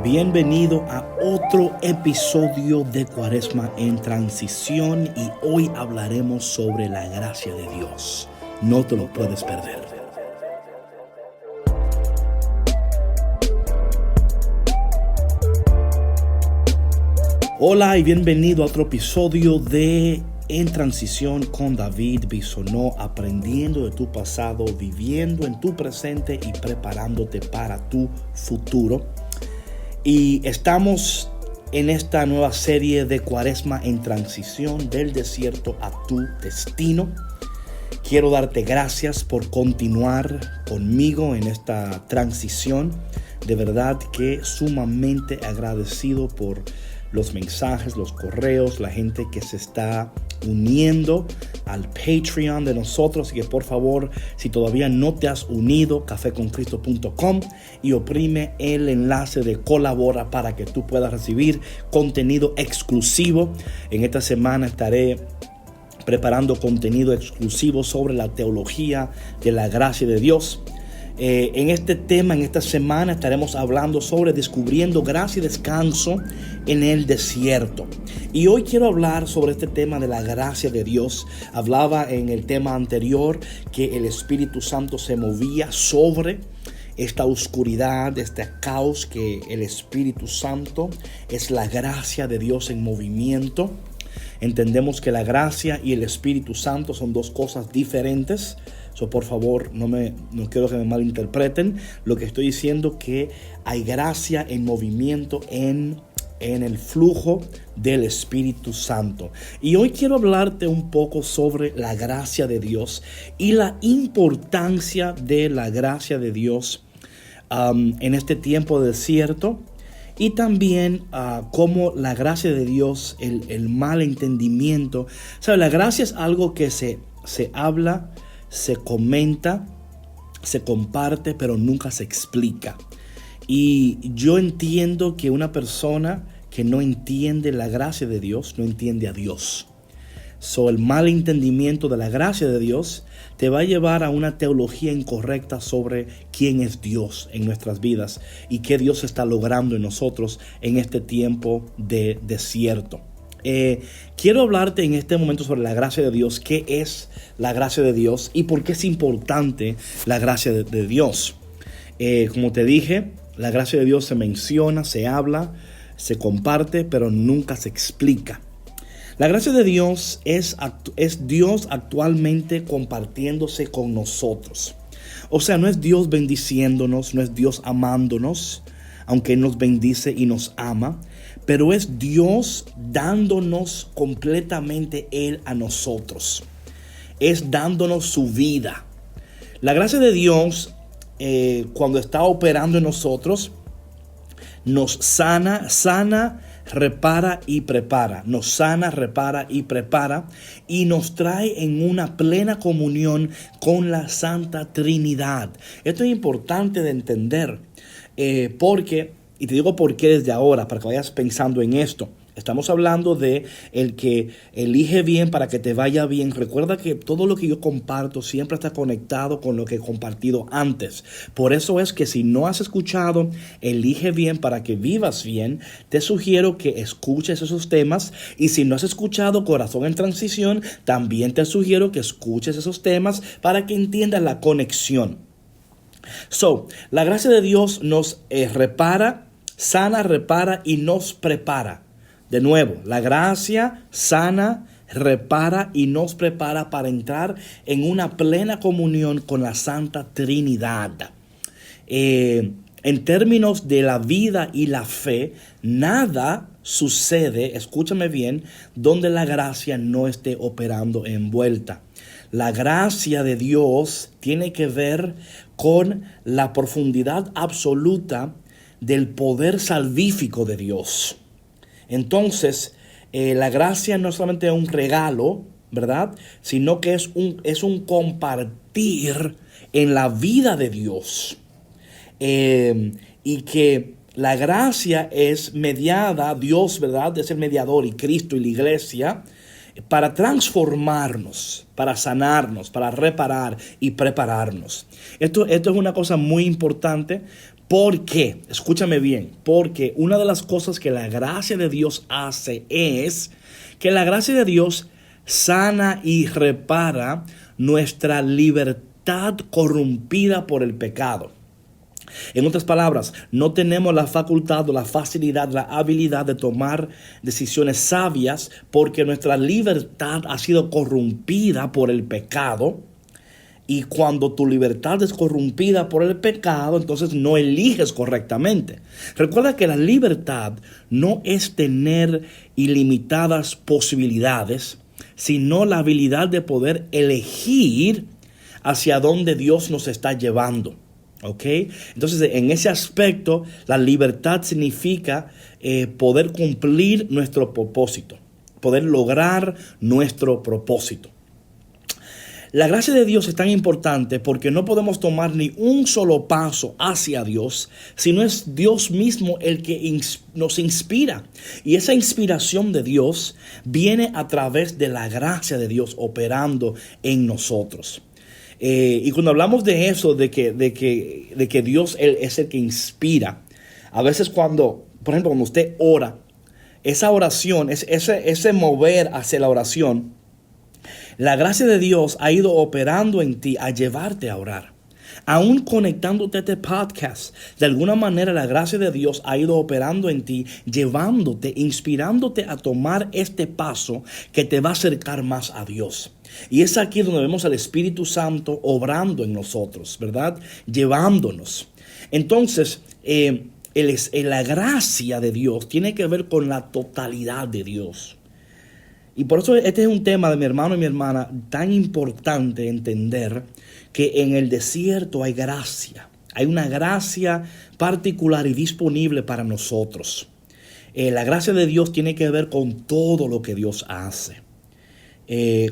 Bienvenido a otro episodio de Cuaresma en Transición y hoy hablaremos sobre la gracia de Dios. No te lo puedes perder. Hola y bienvenido a otro episodio de En Transición con David Bisonó, aprendiendo de tu pasado, viviendo en tu presente y preparándote para tu futuro. Y estamos en esta nueva serie de Cuaresma en Transición, del desierto a tu destino. Quiero darte gracias por continuar conmigo en esta transición. De verdad que sumamente agradecido por los mensajes, los correos, la gente que se está uniendo al Patreon de nosotros. Así que por favor, si todavía no te has unido, cafeconcristo.com, y oprime el enlace de colabora para que tú puedas recibir contenido exclusivo. En esta semana estaré preparando contenido exclusivo sobre la teología de la gracia de Dios. En este tema, en esta semana, estaremos hablando sobre descubriendo gracia y descanso en el desierto. Y hoy quiero hablar sobre este tema de la gracia de Dios. Hablaba en el tema anterior que el Espíritu Santo se movía sobre esta oscuridad, este caos, que el Espíritu Santo es la gracia de Dios en movimiento. Entendemos que la gracia y el Espíritu Santo son dos cosas diferentes. Por favor, no quiero que me malinterpreten. Lo que estoy diciendo que hay gracia en movimiento en el flujo del Espíritu Santo. Y hoy quiero hablarte un poco sobre la gracia de Dios y la importancia de la gracia de Dios en este tiempo de desierto. Y también cómo la gracia de Dios, el mal entendimiento. La gracia es algo que se habla, se comenta, se comparte, pero nunca se explica. Y yo entiendo que una persona que no entiende la gracia de Dios, no entiende a Dios. El mal entendimiento de la gracia de Dios te va a llevar a una teología incorrecta sobre quién es Dios en nuestras vidas y qué Dios está logrando en nosotros en este tiempo de desierto. Quiero hablarte en este momento sobre la gracia de Dios, qué es la gracia de Dios y por qué es importante la gracia de Dios. Como te dije, la gracia de Dios se menciona, se habla, se comparte, pero nunca se explica. La gracia de Dios es Dios actualmente compartiéndose con nosotros. O sea, no es Dios bendiciéndonos, no es Dios amándonos, aunque Él nos bendice y nos ama, pero es Dios dándonos completamente Él a nosotros. Es dándonos su vida. La gracia de Dios, cuando está operando en nosotros, nos sana, repara y prepara. Nos sana, repara y prepara. Y nos trae en una plena comunión con la Santa Trinidad. Esto es importante de entender. Porque, y te digo por qué desde ahora, para que vayas pensando en esto. Estamos hablando de el que elige bien para que te vaya bien. Recuerda que todo lo que yo comparto siempre está conectado con lo que he compartido antes. Por eso es que si no has escuchado Elige Bien para que vivas bien, te sugiero que escuches esos temas. Y si no has escuchado Corazón en Transición, también te sugiero que escuches esos temas para que entiendas la conexión. La gracia de Dios nos repara, sana, repara y nos prepara. De nuevo, la gracia sana, repara y nos prepara para entrar en una plena comunión con la Santa Trinidad. En términos de la vida y la fe, nada sucede, escúchame bien, donde la gracia no esté operando envuelta. La gracia de Dios tiene que ver con la profundidad absoluta del poder salvífico de Dios. Entonces, la gracia no solamente es un regalo, ¿verdad? Sino que es un compartir en la vida de Dios. Y que la gracia es mediada, Dios, ¿verdad? Es el mediador y Cristo y la iglesia para transformarnos, para sanarnos, para reparar y prepararnos. Esto es una cosa muy importante ¿Por qué? Escúchame bien, porque una de las cosas que la gracia de Dios hace es que la gracia de Dios sana y repara nuestra libertad corrompida por el pecado. En otras palabras, no tenemos la facultad o la facilidad, la habilidad de tomar decisiones sabias porque nuestra libertad ha sido corrompida por el pecado. Y cuando tu libertad es corrompida por el pecado, entonces no eliges correctamente. Recuerda que la libertad no es tener ilimitadas posibilidades, sino la habilidad de poder elegir hacia dónde Dios nos está llevando. ¿Ok? Entonces, en ese aspecto, la libertad significa poder cumplir nuestro propósito, poder lograr nuestro propósito. La gracia de Dios es tan importante porque no podemos tomar ni un solo paso hacia Dios si no es Dios mismo el que nos inspira. Y esa inspiración de Dios viene a través de la gracia de Dios operando en nosotros. Y cuando hablamos de eso, de que Dios Él es el que inspira, a veces cuando, por ejemplo, cuando usted ora, esa oración, ese mover hacia la oración, la gracia de Dios ha ido operando en ti a llevarte a orar. Aún conectándote a este podcast, de alguna manera la gracia de Dios ha ido operando en ti, llevándote, inspirándote a tomar este paso que te va a acercar más a Dios. Y es aquí donde vemos al Espíritu Santo obrando en nosotros, ¿verdad? Llevándonos. Entonces, la gracia de Dios tiene que ver con la totalidad de Dios. Y por eso este es un tema de mi hermano y mi hermana tan importante entender que en el desierto hay gracia. Hay una gracia particular y disponible para nosotros. La gracia de Dios tiene que ver con todo lo que Dios hace.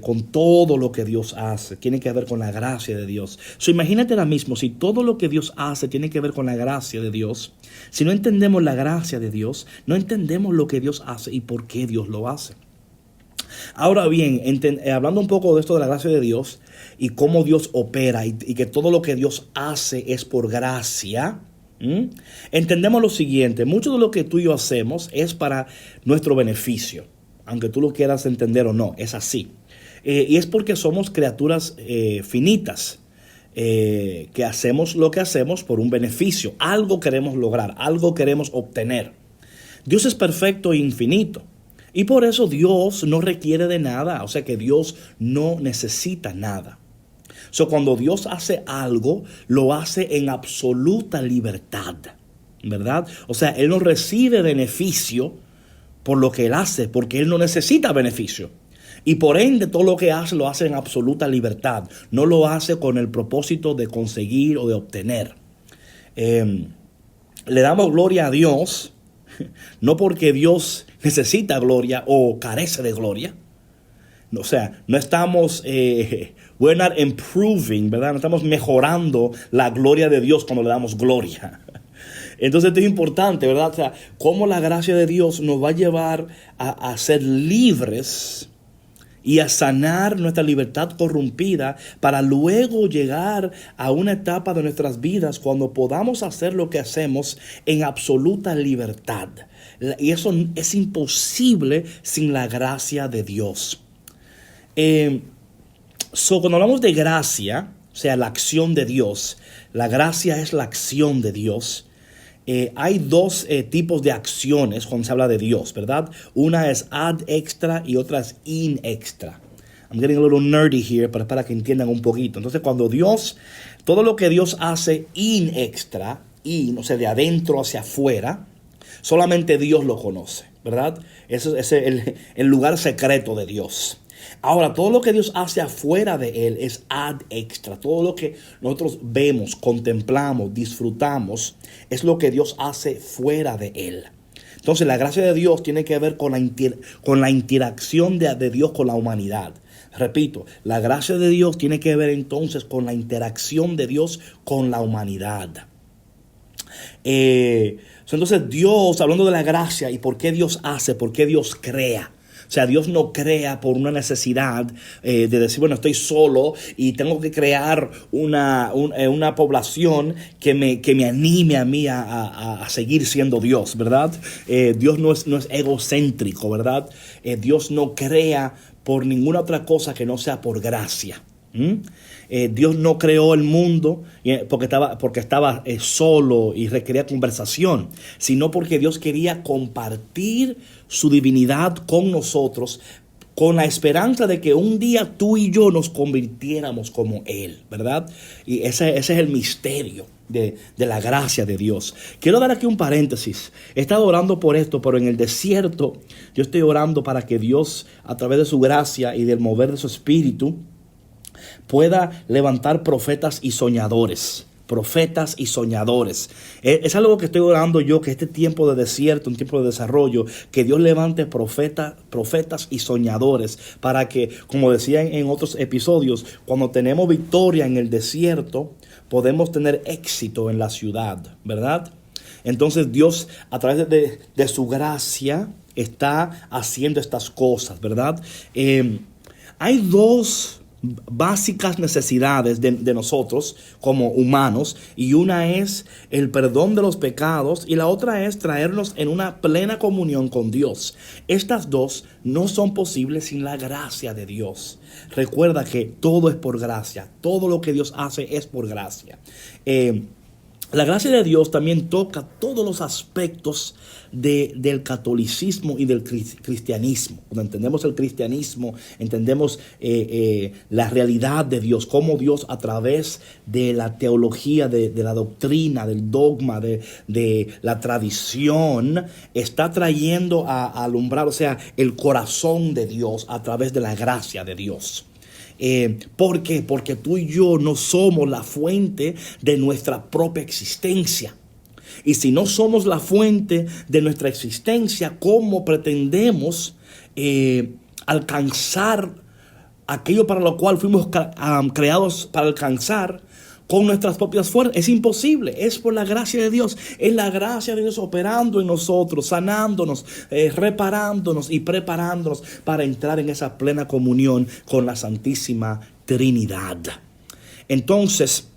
Con todo lo que Dios hace, tiene que ver con la gracia de Dios. Imagínate ahora mismo, si todo lo que Dios hace tiene que ver con la gracia de Dios, si no entendemos la gracia de Dios, no entendemos lo que Dios hace y por qué Dios lo hace. Ahora bien, hablando un poco de esto de la gracia de Dios y cómo Dios opera y que todo lo que Dios hace es por gracia, entendemos lo siguiente: mucho de lo que tú y yo hacemos es para nuestro beneficio, aunque tú lo quieras entender o no, es así. Y es porque somos criaturas finitas, que hacemos lo que hacemos por un beneficio. Algo queremos lograr, algo queremos obtener. Dios es perfecto e infinito. Y por eso Dios no requiere de nada, o sea que Dios no necesita nada. Cuando Dios hace algo, lo hace en absoluta libertad, ¿verdad? O sea, Él no recibe beneficio por lo que Él hace, porque Él no necesita beneficio. Y por ende, todo lo que hace, lo hace en absoluta libertad. No lo hace con el propósito de conseguir o de obtener. Le damos gloria a Dios, no porque Dios necesita gloria o carece de gloria. O sea, no estamos, we're not improving, ¿verdad? No estamos mejorando la gloria de Dios cuando le damos gloria. Entonces esto es importante, ¿verdad? O sea, cómo la gracia de Dios nos va a llevar a ser libres y a sanar nuestra libertad corrompida para luego llegar a una etapa de nuestras vidas cuando podamos hacer lo que hacemos en absoluta libertad. Y eso es imposible sin la gracia de Dios. Cuando hablamos de gracia, o sea, la acción de Dios, la gracia es la acción de Dios. Hay dos tipos de acciones cuando se habla de Dios, ¿verdad? Una es ad extra y otra es in extra. I'm getting a little nerdy here, pero es para que entiendan un poquito. Entonces, cuando Dios, todo lo que Dios hace in extra, o sea, de adentro hacia afuera, solamente Dios lo conoce, ¿verdad? Eso es el lugar secreto de Dios. Ahora, todo lo que Dios hace afuera de Él es ad extra. Todo lo que nosotros vemos, contemplamos, disfrutamos, es lo que Dios hace fuera de Él. Entonces, la gracia de Dios tiene que ver con la interacción de Dios con la humanidad. Repito, la gracia de Dios tiene que ver entonces con la interacción de Dios con la humanidad. Entonces, Dios, hablando de la gracia y por qué Dios hace, por qué Dios crea. O sea, Dios no crea por una necesidad de decir, bueno, estoy solo y tengo que crear una población que me anime a mí a seguir siendo Dios, ¿verdad? Dios no es egocéntrico, ¿verdad? Dios no crea por ninguna otra cosa que no sea por gracia. Dios no creó el mundo porque estaba solo y requería conversación, sino porque Dios quería compartir su divinidad con nosotros, con la esperanza de que un día tú y yo nos convirtiéramos como Él, ¿verdad? Y ese es el misterio de la gracia de Dios. Quiero dar aquí un paréntesis. He estado orando por esto, pero en el desierto yo estoy orando para que Dios, a través de su gracia y del mover de su espíritu, pueda levantar profetas y soñadores. Profetas y soñadores. Es algo que estoy orando yo, que este tiempo de desierto, un tiempo de desarrollo, que Dios levante profetas y soñadores, para que, como decía en otros episodios, cuando tenemos victoria en el desierto, podemos tener éxito en la ciudad, ¿verdad? Entonces Dios, a través de su gracia, está haciendo estas cosas, ¿verdad? Hay dos básicas necesidades de nosotros como humanos, y una es el perdón de los pecados y la otra es traernos en una plena comunión con Dios. Estas dos no son posibles sin la gracia de Dios. Recuerda que todo es por gracia, todo lo que Dios hace es por gracia. La gracia de Dios también toca todos los aspectos del catolicismo y del cristianismo. Cuando entendemos el cristianismo, entendemos la realidad de Dios, cómo Dios, a través de la teología, de la doctrina, del dogma, de la tradición, está trayendo a alumbrar, o sea, el corazón de Dios a través de la gracia de Dios. ¿Por qué? Porque tú y yo no somos la fuente de nuestra propia existencia. Y si no somos la fuente de nuestra existencia, ¿cómo pretendemos alcanzar aquello para lo cual fuimos creados para alcanzar con nuestras propias fuerzas? Es imposible. Es por la gracia de Dios. Es la gracia de Dios operando en nosotros, sanándonos, reparándonos y preparándonos para entrar en esa plena comunión con la Santísima Trinidad. Entonces,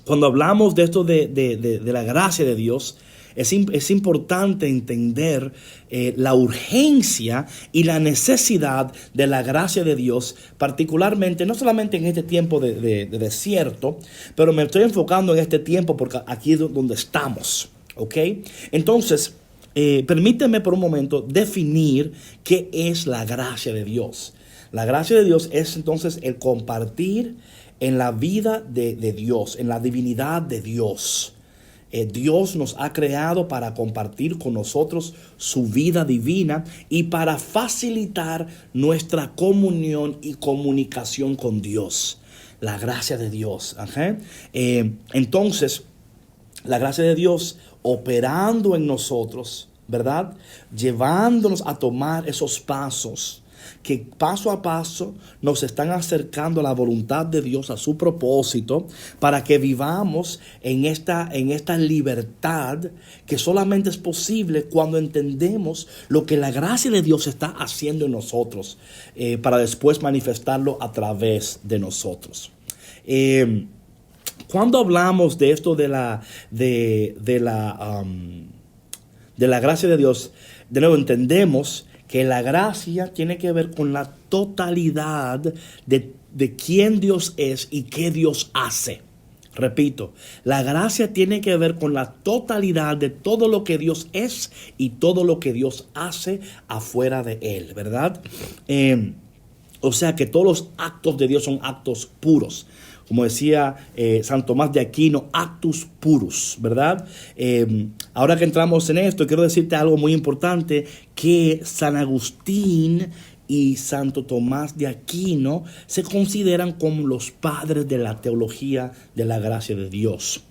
cuando hablamos de esto de la gracia de Dios, es importante entender la urgencia y la necesidad de la gracia de Dios, particularmente, no solamente en este tiempo de desierto, pero me estoy enfocando en este tiempo porque aquí es donde estamos, ¿ok? Entonces, permíteme por un momento definir qué es la gracia de Dios. La gracia de Dios es entonces el compartir en la vida de Dios, en la divinidad de Dios. Dios nos ha creado para compartir con nosotros su vida divina y para facilitar nuestra comunión y comunicación con Dios. La gracia de Dios. Entonces, la gracia de Dios operando en nosotros, ¿verdad? Llevándonos a tomar esos pasos que paso a paso nos están acercando a la voluntad de Dios, a su propósito, para que vivamos en esta libertad que solamente es posible cuando entendemos lo que la gracia de Dios está haciendo en nosotros, para después manifestarlo a través de nosotros. Cuando hablamos de esto de la gracia de Dios, de nuevo entendemos que la gracia tiene que ver con la totalidad de quién Dios es y qué Dios hace. Repito, la gracia tiene que ver con la totalidad de todo lo que Dios es y todo lo que Dios hace afuera de Él, ¿verdad? O sea que todos los actos de Dios son actos puros. Como decía San Tomás de Aquino, actus purus, ¿verdad? Ahora que entramos en esto, quiero decirte algo muy importante, que San Agustín y Santo Tomás de Aquino se consideran como los padres de la teología de la gracia de Dios.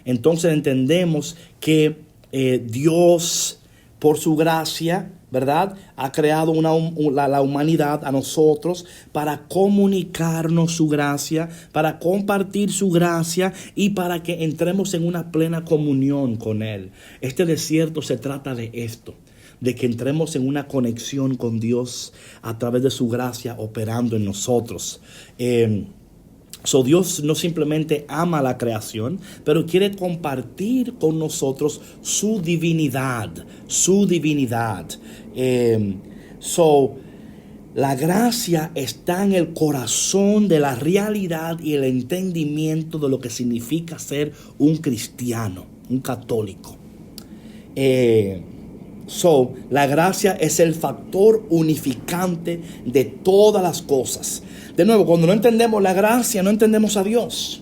Entonces entendemos que Dios, por su gracia, ¿verdad?, ha creado la humanidad, a nosotros, para comunicarnos su gracia, para compartir su gracia y para que entremos en una plena comunión con Él. Este desierto se trata de esto, de que entremos en una conexión con Dios a través de su gracia operando en nosotros. Dios no simplemente ama la creación, pero quiere compartir con nosotros su divinidad, la gracia está en el corazón de la realidad y el entendimiento de lo que significa ser un cristiano, un católico. La gracia es el factor unificante de todas las cosas. De nuevo, cuando no entendemos la gracia, no entendemos a Dios.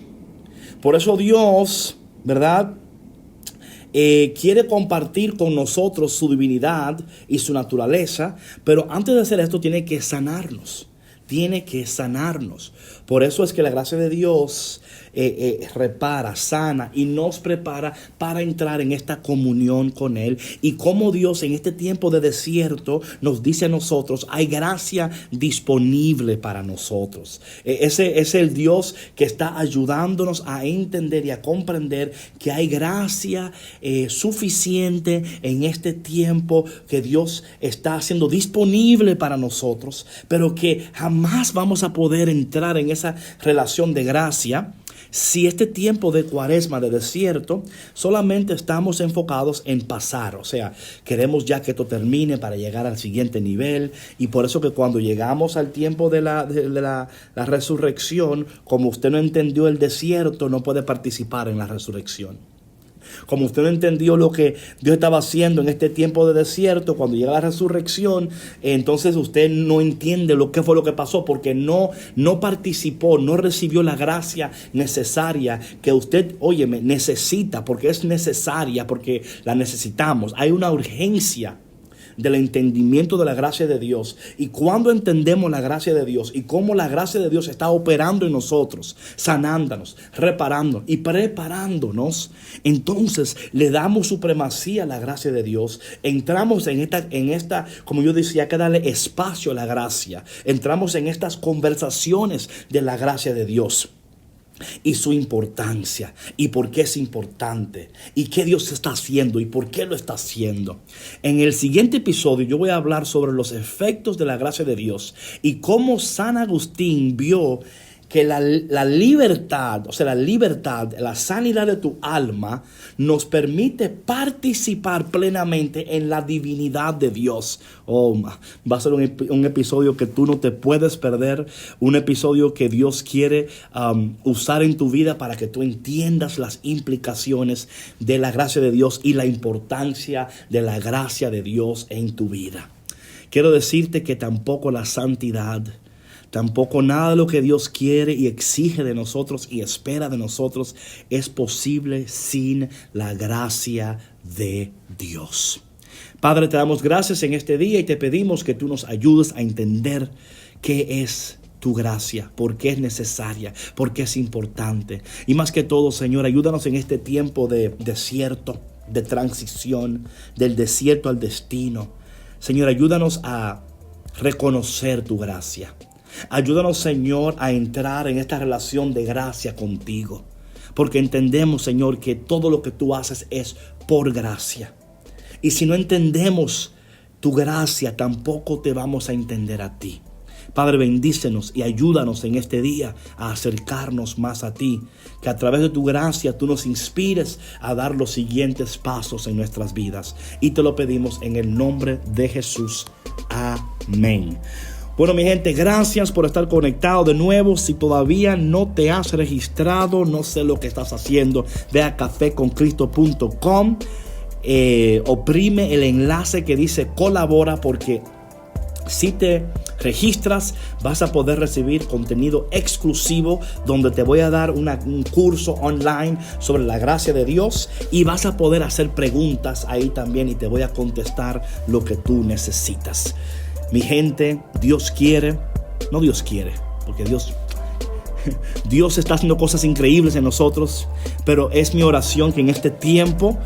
Por eso Dios, ¿verdad? Quiere compartir con nosotros su divinidad y su naturaleza, pero antes de hacer esto tiene que sanarnos. Por eso es que la gracia de Dios repara, sana y nos prepara para entrar en esta comunión con Él. Y como Dios en este tiempo de desierto nos dice a nosotros, hay gracia disponible para nosotros. Ese es el Dios que está ayudándonos a entender y a comprender que hay gracia suficiente en este tiempo que Dios está haciendo disponible para nosotros, pero que jamás vamos a poder entrar en esa relación de gracia si este tiempo de cuaresma, de desierto, solamente estamos enfocados en pasar. O sea, queremos ya que esto termine para llegar al siguiente nivel. Y por eso que cuando llegamos al tiempo de la resurrección, como usted no entendió el desierto, no puede participar en la resurrección. Como usted no entendió lo que Dios estaba haciendo en este tiempo de desierto, cuando llega la resurrección, entonces usted no entiende qué fue lo que pasó, porque no participó, no recibió la gracia necesaria que usted, necesita, porque es necesaria, porque la necesitamos. Hay una urgencia del entendimiento de la gracia de Dios. Y cuando entendemos la gracia de Dios y cómo la gracia de Dios está operando en nosotros, sanándonos, reparándonos y preparándonos, entonces le damos supremacía a la gracia de Dios. Entramos en esta, como yo decía, hay que darle espacio a la gracia. Entramos en estas conversaciones de la gracia de Dios y su importancia, y por qué es importante, y qué Dios está haciendo, y por qué lo está haciendo. En el siguiente episodio yo voy a hablar sobre los efectos de la gracia de Dios y cómo San Agustín vio que la libertad, la sanidad de tu alma nos permite participar plenamente en la divinidad de Dios. Va a ser un episodio que tú no te puedes perder, un episodio que Dios quiere usar en tu vida para que tú entiendas las implicaciones de la gracia de Dios y la importancia de la gracia de Dios en tu vida. Quiero decirte que tampoco la santidad, tampoco nada de lo que Dios quiere y exige de nosotros y espera de nosotros es posible sin la gracia de Dios. Padre, te damos gracias en este día y te pedimos que tú nos ayudes a entender qué es tu gracia, por qué es necesaria, por qué es importante. Y más que todo, Señor, ayúdanos en este tiempo de desierto, de transición, del desierto al destino. Señor, ayúdanos a reconocer tu gracia. Ayúdanos, Señor, a entrar en esta relación de gracia contigo, porque entendemos, Señor, que todo lo que tú haces es por gracia. Y si no entendemos tu gracia, tampoco te vamos a entender a ti. Padre, bendícenos y ayúdanos en este día a acercarnos más a ti, que a través de tu gracia tú nos inspires a dar los siguientes pasos en nuestras vidas. Y te lo pedimos en el nombre de Jesús. Amén. Bueno, mi gente, gracias por estar conectado de nuevo. Si todavía no te has registrado, no sé lo que estás haciendo, ve a cafeconcristo.com, oprime el enlace que dice colabora, porque si te registras vas a poder recibir contenido exclusivo donde te voy a dar un curso online sobre la gracia de Dios y vas a poder hacer preguntas ahí también y te voy a contestar lo que tú necesitas. Mi gente, Dios quiere, porque Dios está haciendo cosas increíbles en nosotros, pero es mi oración que en este tiempo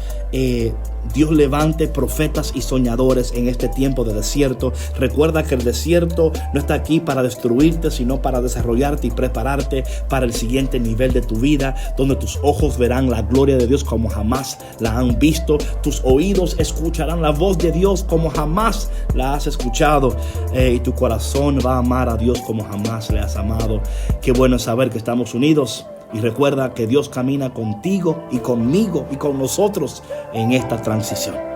Dios levante profetas y soñadores en este tiempo de desierto. Recuerda que el desierto no está aquí para destruirte, sino para desarrollarte y prepararte para el siguiente nivel de tu vida, donde tus ojos verán la gloria de Dios como jamás la han visto. Tus oídos escucharán la voz de Dios como jamás la has escuchado. Y tu corazón va a amar a Dios como jamás le has amado. Qué bueno saber que estamos unidos. Y recuerda que Dios camina contigo y conmigo y con nosotros en esta transición.